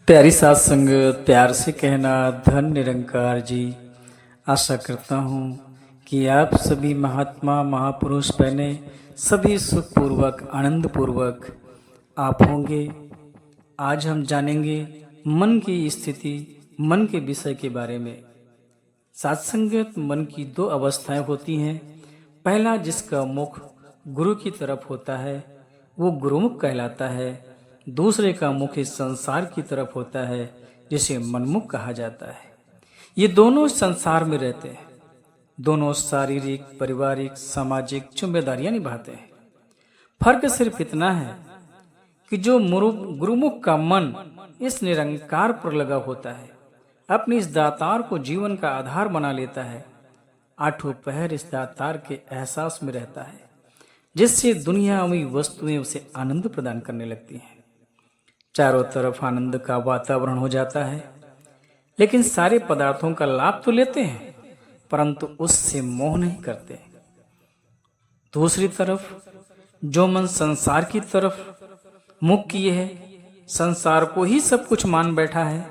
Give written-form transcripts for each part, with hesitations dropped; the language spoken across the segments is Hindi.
प्यारी सात संगत, प्यार से कहना धन निरंकार जी। आशा करता हूँ कि आप सभी महात्मा महापुरुष बहने सभी सुखपूर्वक आनंद पूर्वक आप होंगे। आज हम जानेंगे मन की स्थिति, मन के विषय के बारे में। सात संगत, मन की दो अवस्थाएं होती हैं। पहला, जिसका मुख गुरु की तरफ होता है वो गुरुमुख कहलाता है। दूसरे का मुख इस संसार की तरफ होता है जिसे मनमुख कहा जाता है। ये दोनों संसार में रहते हैं, दोनों शारीरिक पारिवारिक सामाजिक जिम्मेदारियां निभाते हैं। फर्क सिर्फ इतना है कि जो गुरुमुख का मन इस निरंकार पर लगा होता है, अपने इस दातार को जीवन का आधार बना लेता है, आठों पहर इस दातार के एहसास में रहता है, जिससे दुनियावी वस्तुएं उसे आनंद प्रदान करने लगती हैं। चारों तरफ आनंद का वातावरण हो जाता है, लेकिन सारे पदार्थों का लाभ तो लेते हैं परंतु उससे मोह नहीं करते। दूसरी तरफ जो मन संसार की तरफ मुख किए है, संसार को ही सब कुछ मान बैठा है,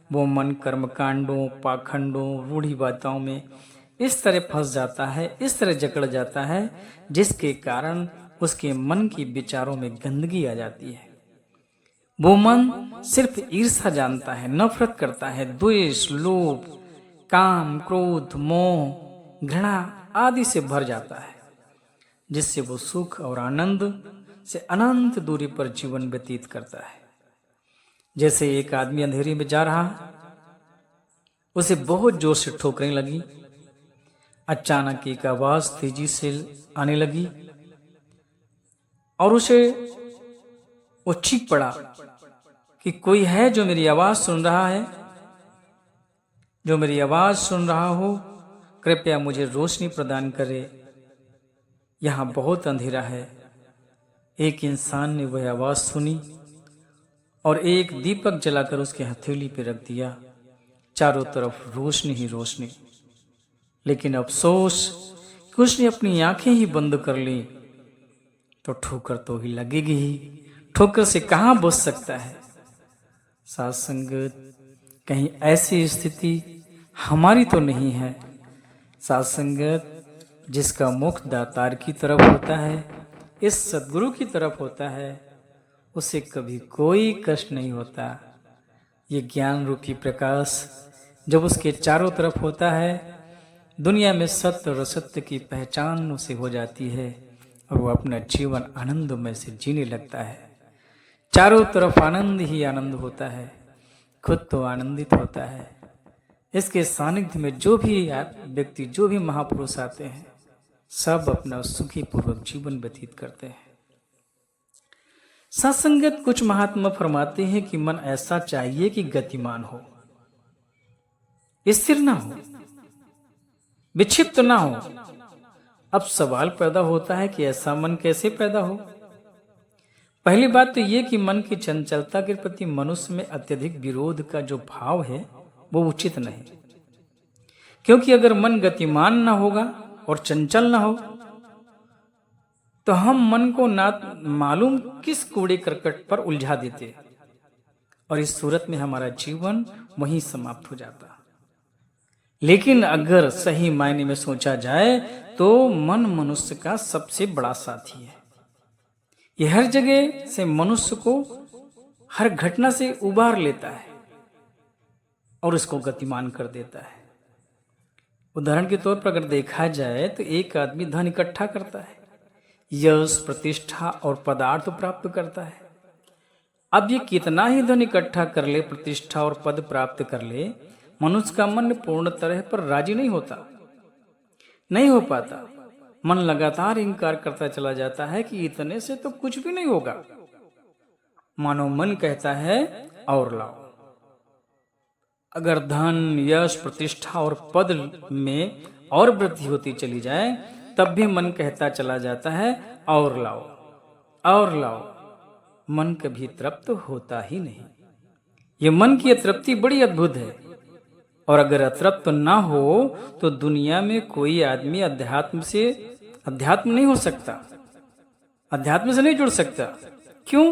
वो मन कर्मकांडों, पाखंडों, रूढ़िवादिताओं में इस तरह फंस जाता है, इस तरह जकड़ जाता है, जिसके कारण उसके मन की विचारों में गंदगी आ जाती है। वो मन सिर्फ ईर्ष्या जानता है, नफरत करता है, द्वेष, लोभ, काम, क्रोध, मोह, घृणा आदि से भर जाता है, जिससे वो सुख और आनंद से अनंत दूरी पर जीवन व्यतीत करता है। जैसे एक आदमी अंधेरे में जा रहा, उसे बहुत जोर से ठोकरें लगी, अचानक एक आवाज तेजी से आने लगी और उसे वो चीख पड़ा कि कोई है जो मेरी आवाज सुन रहा है, जो मेरी आवाज सुन रहा हो कृपया मुझे रोशनी प्रदान करे, यहाँ बहुत अंधेरा है। एक इंसान ने वह आवाज सुनी और एक दीपक जलाकर उसके हथेली पर रख दिया। चारों तरफ रोशनी ही रोशनी। लेकिन अफसोस कि उसने अपनी आंखें ही बंद कर ली तो ठोकर तो ही लगेगी ही, ठोकर से कहाँ बच सकता है। साथ संगत, कहीं ऐसी स्थिति हमारी तो नहीं है। साथ संगत, जिसका मुख दातार की तरफ होता है, इस सद्गुरु की तरफ होता है, उसे कभी कोई कष्ट नहीं होता। ये ज्ञान रूपी प्रकाश जब उसके चारों तरफ होता है, दुनिया में सत्य और असत्य की पहचान उसे हो जाती है और वो अपना जीवन आनंदमय से जीने लगता है। चारों तरफ आनंद ही आनंद होता है, खुद तो आनंदित होता है। इसके सानिध्य में जो भी व्यक्ति, जो भी महापुरुष आते हैं, सब अपना सुखी पूर्वक जीवन व्यतीत करते हैं। सत्संगत, कुछ महात्मा फरमाते हैं कि मन ऐसा चाहिए कि गतिमान हो, स्थिर ना हो, विक्षिप्त ना हो। अब सवाल पैदा होता है कि ऐसा मन कैसे पैदा हो। पहली बात तो ये कि मन की चंचलता के प्रति मनुष्य में अत्यधिक विरोध का जो भाव है वो उचित नहीं, क्योंकि अगर मन गतिमान ना होगा और चंचल ना हो तो हम मन को ना मालूम किस कूड़े करकट पर उलझा देते और इस सूरत में हमारा जीवन वहीं समाप्त हो जाता। लेकिन अगर सही मायने में सोचा जाए तो मन मनुष्य का सबसे बड़ा साथी है। यह हर जगह से मनुष्य को हर घटना से उबार लेता है और उसको गतिमान कर देता है। उदाहरण के तौर पर अगर देखा जाए तो एक आदमी धन इकट्ठा करता है, यश, प्रतिष्ठा और पदार्थ प्राप्त करता है। अब ये कितना ही धन इकट्ठा कर ले, प्रतिष्ठा और पद प्राप्त कर ले, मनुष्य का मन पूर्ण तरह पर राजी नहीं होता, नहीं हो पाता। मन लगातार इंकार करता चला जाता है कि इतने से तो कुछ भी नहीं होगा। मानो मन कहता है और लाओ। अगर धन, यश, प्रतिष्ठा और पद में और वृद्धि होती चली जाए तब भी मन कहता चला जाता है और लाओ और लाओ। मन कभी तृप्त होता ही नहीं। ये मन की तृप्ति बड़ी अद्भुत है और अगर अतृप्त ना हो तो दुनिया में कोई आदमी अध्यात्म नहीं हो सकता, अध्यात्म से नहीं जुड़ सकता। क्यों?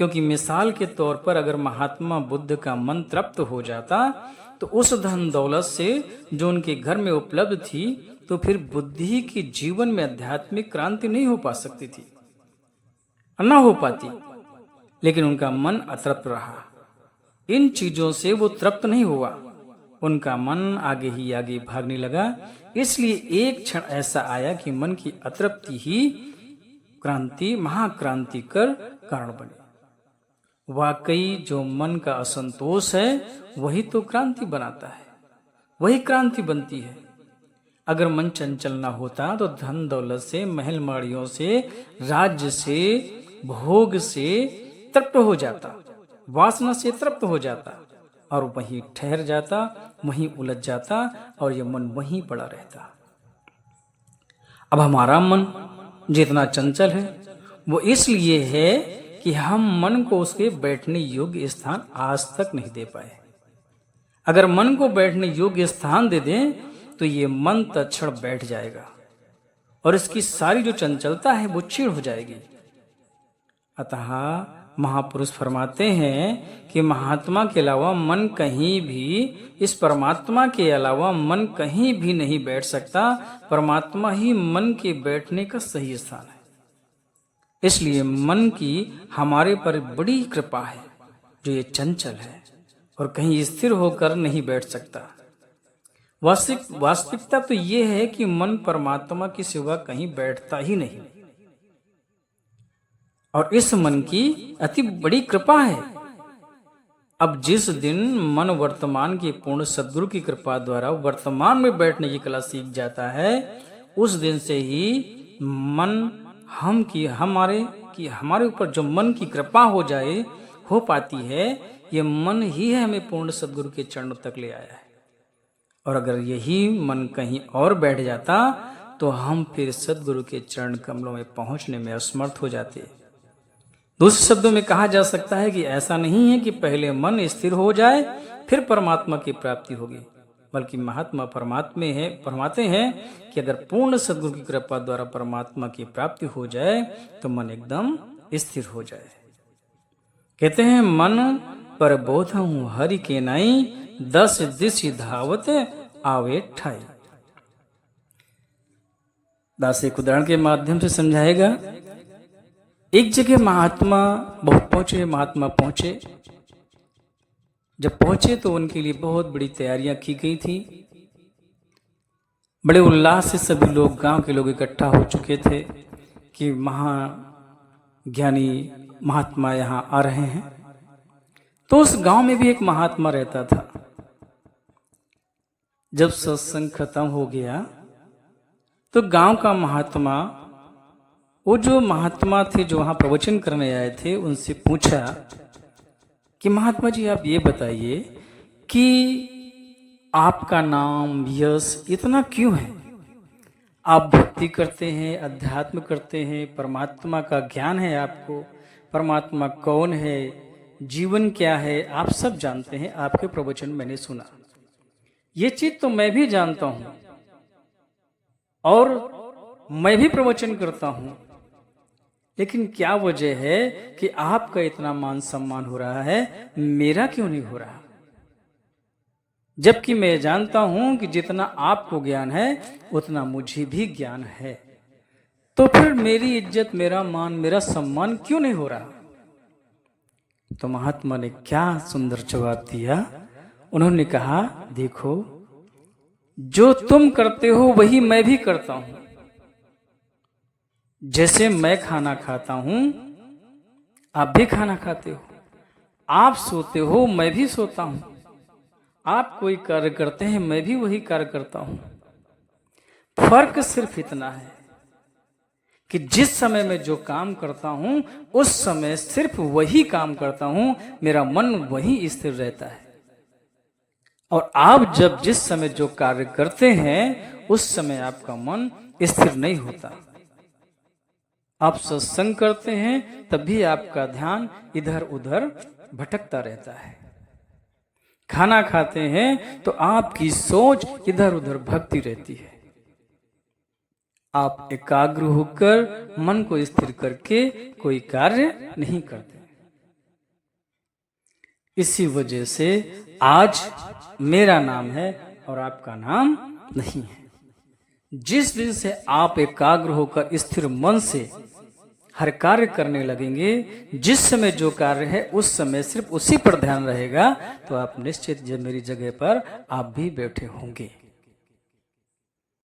क्योंकि मिसाल के तौर पर अगर महात्मा बुद्ध का मन तृप्त हो जाता तो उस धन दौलत से जो उनके घर में उपलब्ध थी, तो फिर बुद्धि के जीवन में आध्यात्मिक क्रांति नहीं हो पा सकती थी, न हो पाती। लेकिन उनका मन अतृप्त रहा, इन चीजों से वो तृप्त नहीं हुआ, उनका मन आगे ही आगे भागने लगा। इसलिए एक क्षण ऐसा आया कि मन की अतृप्ति ही क्रांति, महाक्रांति कर कारण बने। वाकई जो मन का असंतोष है वही तो क्रांति बनाता है, वही क्रांति बनती है। अगर मन चंचल ना होता तो धन दौलत से, महल माड़ियों से, राज्य से, भोग से तृप्त हो जाता, वासना से तृप्त हो जाता और वहीं ठहर जाता, वहीं उलझ जाता और यह मन वहीं पड़ा रहता। अब हमारा मन जितना चंचल है वो इसलिए है कि हम मन को उसके बैठने योग्य स्थान आज तक नहीं दे पाए। अगर मन को बैठने योग्य स्थान दे दें तो ये मन तत्क्षण बैठ जाएगा और इसकी सारी जो चंचलता है वो क्षीण हो जाएगी। अतः महापुरुष फरमाते हैं कि महात्मा के अलावा मन कहीं भी, इस परमात्मा के अलावा मन कहीं भी नहीं बैठ सकता। परमात्मा ही मन के बैठने का सही स्थान है। इसलिए मन की हमारे पर बड़ी कृपा है जो ये चंचल है और कहीं स्थिर होकर नहीं बैठ सकता। वास्तविकता तो ये है कि मन परमात्मा की सिवा कहीं बैठता ही नहीं और इस मन की अति बड़ी कृपा है। अब जिस दिन मन वर्तमान के पूर्ण सद्गुरु की कृपा द्वारा वर्तमान में बैठने की कला सीख जाता है, उस दिन से ही मन हमारे ऊपर जो मन की कृपा हो पाती है, ये मन ही है हमें पूर्ण सद्गुरु के चरणों तक ले आया है। और अगर यही मन कहीं और बैठ जाता तो हम फिर सद्गुरु के चरण कमलों में पहुंचने में असमर्थ हो जाते। दूसरे शब्दों में कहा जा सकता है कि ऐसा नहीं है कि पहले मन स्थिर हो जाए फिर परमात्मा की प्राप्ति होगी, बल्कि महात्मा फरमाते हैं कि अगर पूर्ण सद्गुरु की कृपा द्वारा परमात्मा की प्राप्ति हो जाए तो मन एकदम स्थिर हो जाए। कहते हैं मन पर बोधहूँ हरि के नाई, 10 दिश धावत आवे ठाई। दास एक उदाहरण के माध्यम से समझाएगा। एक जगह महात्मा पहुंचे। जब पहुंचे तो उनके लिए बहुत बड़ी तैयारियां की गई थी। बड़े उल्लास से सभी लोग, गांव के लोग इकट्ठा हो चुके थे कि महाज्ञानी महात्मा यहाँ आ रहे हैं। तो उस गांव में भी एक महात्मा रहता था। जब सत्संग खत्म हो गया तो गांव का महात्मा, वो जो महात्मा थे जो वहां प्रवचन करने आए थे, उनसे पूछा कि महात्मा जी आप ये बताइए कि आपका नाम यश इतना क्यों है? आप भक्ति करते हैं, अध्यात्म करते हैं, परमात्मा का ज्ञान है आपको, परमात्मा कौन है, जीवन क्या है, आप सब जानते हैं। आपके प्रवचन मैंने सुना, ये चीज तो मैं भी जानता हूं और मैं भी प्रवचन करता हूं, लेकिन क्या वजह है कि आपका इतना मान सम्मान हो रहा है, मेरा क्यों नहीं हो रहा? जबकि मैं जानता हूं कि जितना आपको ज्ञान है उतना मुझे भी ज्ञान है, तो फिर मेरी इज्जत, मेरा मान, मेरा सम्मान क्यों नहीं हो रहा? तो महात्मा ने क्या सुंदर जवाब दिया। उन्होंने कहा, देखो जो तुम करते हो वही मैं भी करता हूं। जैसे मैं खाना खाता हूं आप भी खाना खाते हो, आप सोते हो मैं भी सोता हूं, आप कोई कार्य करते हैं मैं भी वही कार्य करता हूं। फर्क सिर्फ इतना है कि जिस समय में जो काम करता हूं उस समय सिर्फ वही काम करता हूं, मेरा मन वही स्थिर रहता है। और आप जब जिस समय जो कार्य करते हैं उस समय आपका मन स्थिर नहीं होता। आप सत्संग करते हैं तब भी आपका ध्यान इधर उधर भटकता रहता है। खाना खाते हैं तो आपकी सोच इधर उधर भटकती रहती है। आप एकाग्र होकर मन को स्थिर करके कोई कार्य नहीं करते। इसी वजह से आज मेरा नाम है और आपका नाम नहीं है। जिस दिन से आप एकाग्र होकर स्थिर मन से हर कार्य करने लगेंगे, जिस समय जो कार्य है उस समय सिर्फ उसी पर ध्यान रहेगा, तो आप निश्चित मेरी जगह पर आप भी बैठे होंगे।